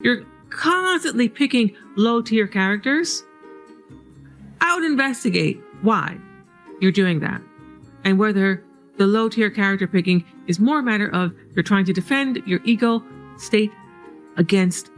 you're constantly picking low tier characters, I would investigate why you're doing that and whether the low tier character picking is more a matter of you're trying to defend your ego state against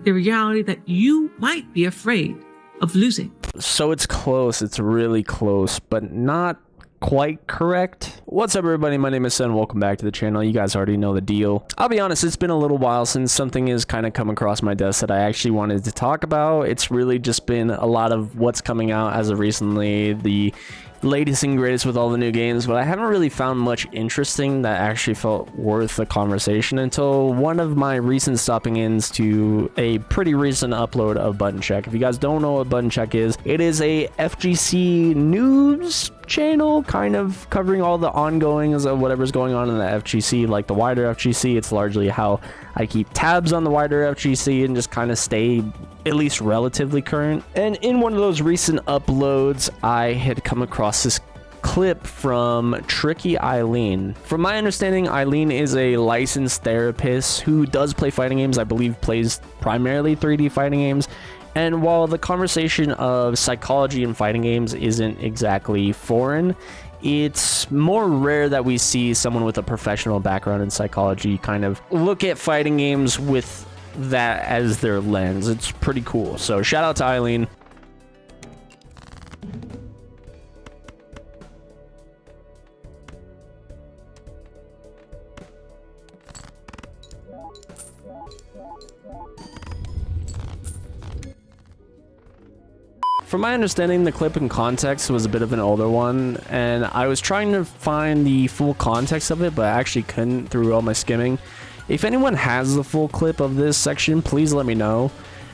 the reality that you might be afraid of losing. So it's close. It's really close, but not quite correct. What's up, everybody? My name is Sen. Welcome back to the channel. You guys already know the deal. I'll be honest, it's been a little while since something has kind of come across my desk that I actually wanted to talk about. It's really just been a lot of what's coming out as of recently, the latest and greatest with all the new games, but I haven't really found much interesting that actually felt worth a conversation until one of my recent stopping ins to a pretty recent upload of Button Check. If you guys don't know what Button Check is, it is a FGC news channel kind of covering all the ongoings of whatever's going on in the FGC, like the wider FGC. It's largely how I keep tabs on the wider FGC and just kind of stay at least relatively current. And in one of those recent uploads, I had come across this clip from Tricky Eileen. From my understanding, Eileen is a licensed therapist who does play fighting games. I believe plays primarily 3D fighting games. And while the conversation of psychology in fighting games isn't exactly foreign, it's more rare that we see someone with a professional background in psychology kind of look at fighting games with that as their lens. It's pretty cool. So shout out to Eileen. From my understanding, the clip in context was a bit of an older one, and I was trying to find the full context of it, but I actually couldn't through all my skimming. If anyone has the full clip of this section, please let me know.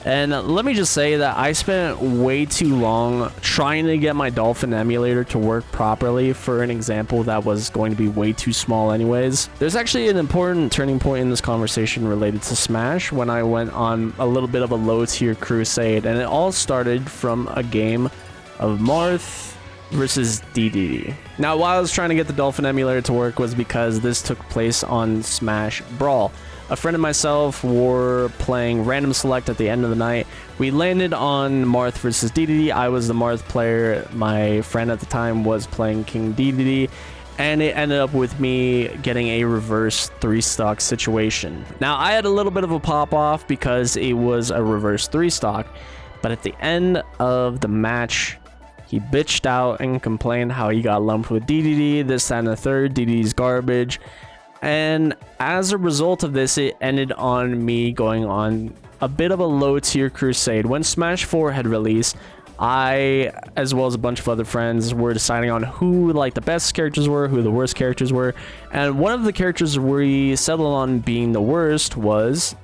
And let me just say that I spent way too long trying to get my Dolphin emulator to work properly for an example that was going to be way too small anyways. There's actually an important turning point in this conversation related to Smash when I went on a little bit of a low tier crusade, and it all started from a game of Marth versus DDD. Now, why I was trying to get the Dolphin emulator to work was because this took place on Smash Brawl. A friend and myself were playing random select at the end of the night. We landed on Marth versus DDD. I was the Marth player. My friend at the time was playing King DDD, and it ended up with me getting a reverse 3-stock situation. Now, I had a little bit of a pop off because it was a reverse 3-stock, but at the end of the match, he bitched out and complained how he got lumped with DDD, this, that, and the third. DDD's garbage. And as a result of this, it ended on me going on a bit of a low tier crusade. When Smash 4 had released, I, as well as a bunch of other friends, were deciding on who like the best characters were, who the worst characters were. And one of the characters we settled on being the worst was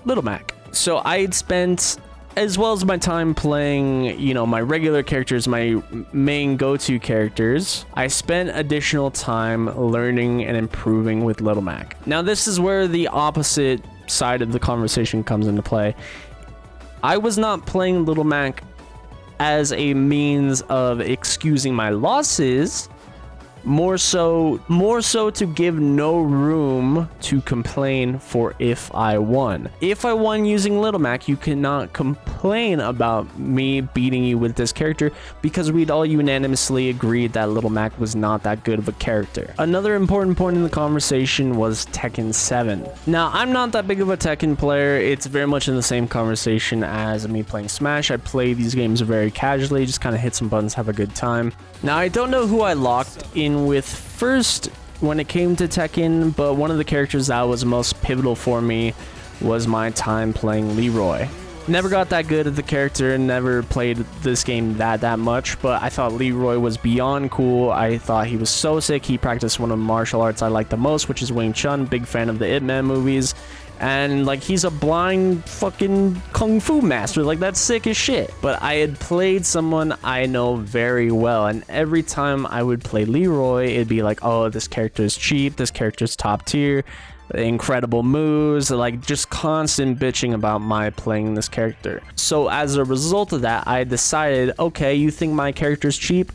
Little Mac. So I had spent, as well as my time playing, you know, my regular characters, my main go-to characters, I spent additional time learning and improving with Little Mac. Now, this is where the opposite side of the conversation comes into play. I was not playing Little Mac as a means of excusing my losses, more so to give no room to complain for if I won. If I won using Little Mac, you cannot complain about me beating you with this character because we'd all unanimously agreed that Little Mac was not that good of a character. Another important point in the conversation was Tekken 7. Now, I'm not that big of a Tekken player. It's very much in the same conversation as me playing Smash. I play these games very casually, just kind of hit some buttons, have a good time. Now, I don't know who I locked in with first when it came to Tekken, but one of the characters that was most pivotal for me was my time playing Leroy. Never got that good at the character, never played this game that much, but I thought Leroy was beyond cool. I thought he was so sick. He practiced one of the martial arts I like the most, which is Wing Chun. Big fan of the Ip Man movies. And like, he's a blind fucking kung fu master. Like, that's sick as shit. But I had played someone I know very well, and every time I would play Leroy, it'd be like, oh, this character is cheap, this character's top tier, incredible moves, like just constant bitching about my playing this character. So as a result of that, I decided, okay, you think my character's cheap?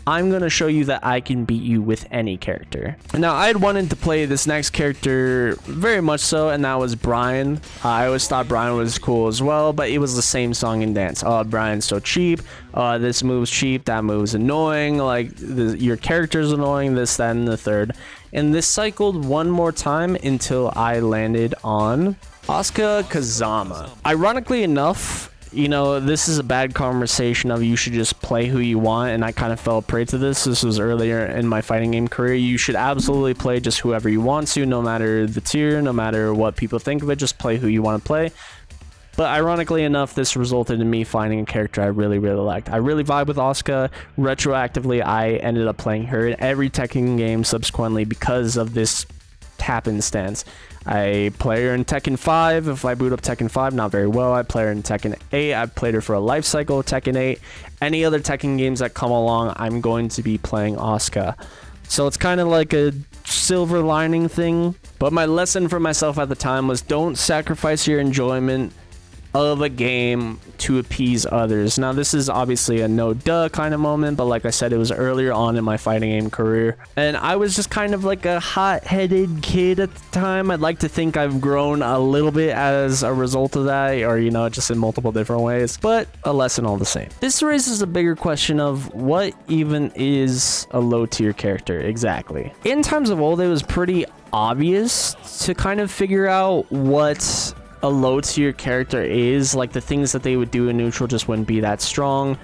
I'm going to show you that I can beat you with any character. Now, I had wanted to play this next character very much so, and that was Brian. I always thought Brian was cool as well, but it was the same song and dance. Oh, Brian's so cheap. This move's cheap, that move's annoying, like your character's annoying, this, that, and the third. And this cycled one more time until I landed on Asuka Kazama. Ironically enough, you know, this is a bad conversation of you should just play who you want, and I kind of fell prey to this. This was earlier in my fighting game career. You should absolutely play just whoever you want to, no matter the tier, no matter what people think of it, just play who you want to play. But ironically enough, this resulted in me finding a character I really, really liked. I really vibe with Asuka. Retroactively, I ended up playing her in every Tekken game subsequently because of this happenstance. I play her in Tekken 5. If I boot up Tekken 5, not very well. I play her in Tekken 8. I've played her for a life cycle, Tekken 8. Any other Tekken games that come along, I'm going to be playing Asuka. So it's kind of like a silver lining thing. But my lesson for myself at the time was don't sacrifice your enjoyment of a game to appease others. Now, this is obviously a no duh kind of moment, but like I said, it was earlier on in my fighting game career, and I was just kind of like a hot-headed kid at the time. I'd like to think I've grown a little bit as a result of that, or you know, just in multiple different ways, but a lesson all the same. This raises a bigger question of what even is a low tier character exactly. In times of old, it was pretty obvious to kind of figure out what a low tier character is. Like, the things that they would do in neutral just wouldn't be that strong.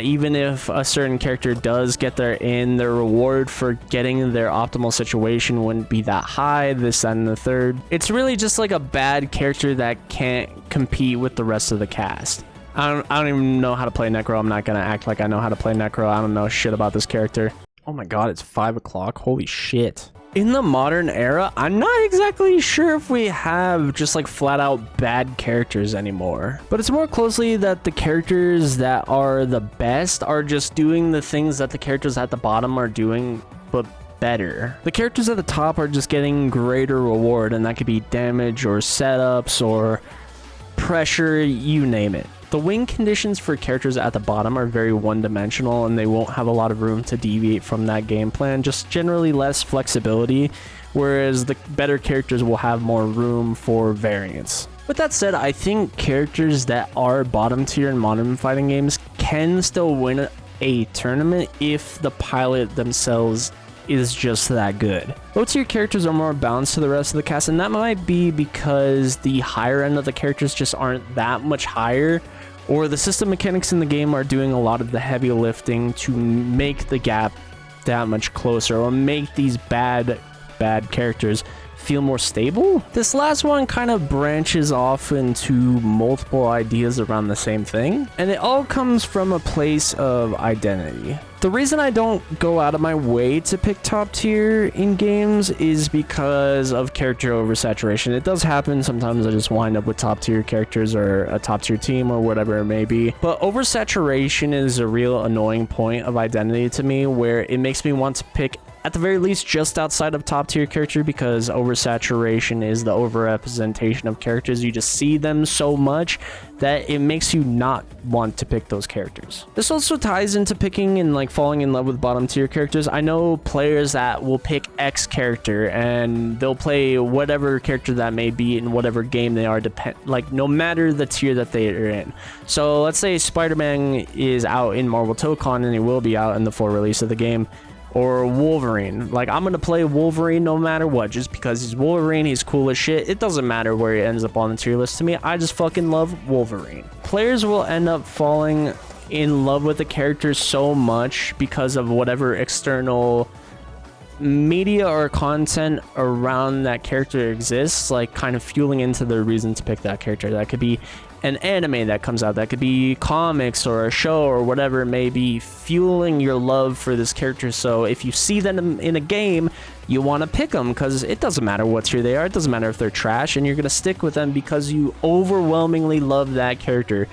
Even if a certain character does get their reward for getting their optimal situation wouldn't be that high, this, that, and the third. It's really just like a bad character that can't compete with the rest of the cast. I don't even know how to play Necro. I'm not gonna act like I know how to play Necro. I don't know shit about this character. Oh my god, it's 5 o'clock. Holy shit. In the modern era, I'm not exactly sure if we have just like flat out bad characters anymore. But it's more closely that the characters that are the best are just doing the things that the characters at the bottom are doing, but better. The characters at the top are just getting greater reward, and that could be damage or setups or pressure, you name it. The win conditions for characters at the bottom are very one-dimensional, and they won't have a lot of room to deviate from that game plan, just generally less flexibility, whereas the better characters will have more room for variance. With that said, I think characters that are bottom tier in modern fighting games can still win a tournament if the pilot themselves is just that good. Low tier characters are more balanced to the rest of the cast, and that might be because the higher end of the characters just aren't that much higher, or the system mechanics in the game are doing a lot of the heavy lifting to make the gap that much closer, or make these bad characters feel more stable. This last one kind of branches off into multiple ideas around the same thing, and it all comes from a place of identity. The reason I don't go out of my way to pick top tier in games is because of character oversaturation. It does happen sometimes. I just wind up with top tier characters or a top tier team or whatever it may be, but oversaturation is a real annoying point of identity to me, where it makes me want to pick at the very least just outside of top tier character, because oversaturation is the overrepresentation of characters. You just see them so much that it makes you not want to pick those characters. This also ties into picking and like falling in love with bottom tier characters. I know players that will pick X character and they'll play whatever character that may be in whatever game they are, like no matter the tier that they are in. So let's say Spider-Man is out in Marvel ToeCon, and he will be out in the full release of the game. Or Wolverine. Like, I'm gonna play Wolverine no matter what, just because he's Wolverine, he's cool as shit. It doesn't matter where he ends up on the tier list to me. I just fucking love Wolverine. Players will end up falling in love with the character so much because of whatever external media or content around that character exists, like kind of fueling into the reason to pick that character. That could be an anime that comes out, that could be comics or a show or whatever it may be, fueling your love for this character. So if you see them in a game, you want to pick them because it doesn't matter what tier they are, it doesn't matter if they're trash, and you're going to stick with them because you overwhelmingly love that character.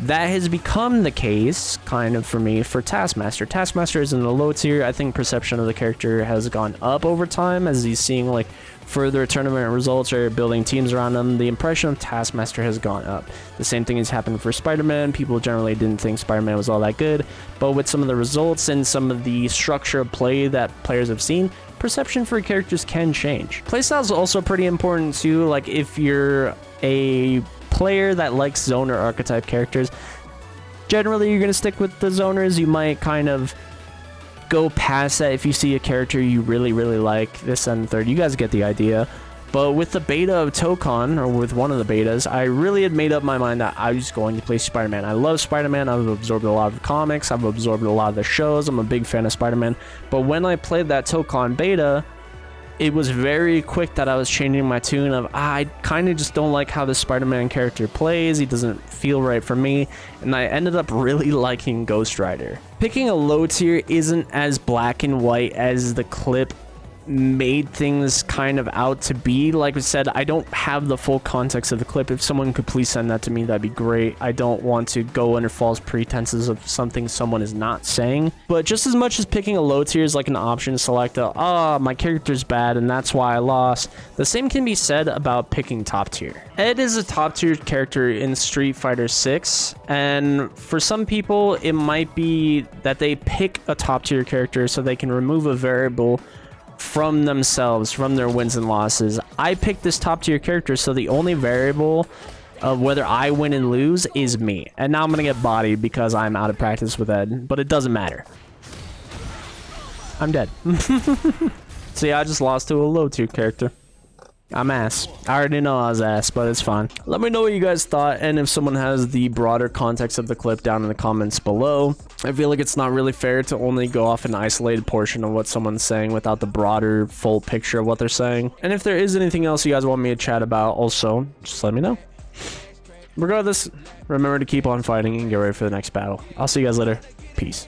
That has become the case, kind of, for me, for Taskmaster. Taskmaster is in the low tier. I think perception of the character has gone up over time as he's seeing, like, further tournament results or building teams around them, the impression of Taskmaster has gone up. The same thing has happened for Spider-Man. People generally didn't think Spider-Man was all that good, but with some of the results and some of the structure of play that players have seen, perception for characters can change. Playstyle is also pretty important too. Like if you're a player that likes zoner archetype characters, generally you're going to stick with the zoners. You might kind of go past that if you see a character you really like, this and the third. You guys get the idea. But with the beta of Tekken, or with one of the betas, I really had made up my mind that I was going to play Spider-Man. I love Spider-Man. I've absorbed a lot of the comics. I've absorbed a lot of the shows. I'm a big fan of Spider-Man. But when I played that Tekken beta, it was very quick that I was changing my tune of, I kind of just don't like how the Spider-Man character plays. He doesn't feel right for me. And I ended up really liking Ghost Rider. Picking a low tier isn't as black and white as the clip made things kind of out to be. Like I said, I don't have the full context of the clip. If someone could please send that to me, that'd be great. I don't want to go under false pretenses of something someone is not saying. But just as much as picking a low tier is like an option to select my character's bad and that's why I lost, the same can be said about picking top tier. Ed is a top tier character in Street Fighter 6, and for some people it might be that they pick a top tier character so they can remove a variable from themselves, from their wins and losses. I picked this top tier character, so the only variable of whether I win and lose is me. And now I'm gonna get bodied because I'm out of practice with Ed, but it doesn't matter. I'm dead. So yeah, I just lost to a low tier character. I'm ass. I already know I was ass, but it's fine. Let me know what you guys thought, and if someone has the broader context of the clip down in the comments below. I feel like it's not really fair to only go off an isolated portion of what someone's saying without the broader, full picture of what they're saying. And if there is anything else you guys want me to chat about, also, just let me know. Regardless, remember to keep on fighting and get ready for the next battle. I'll see you guys later. Peace.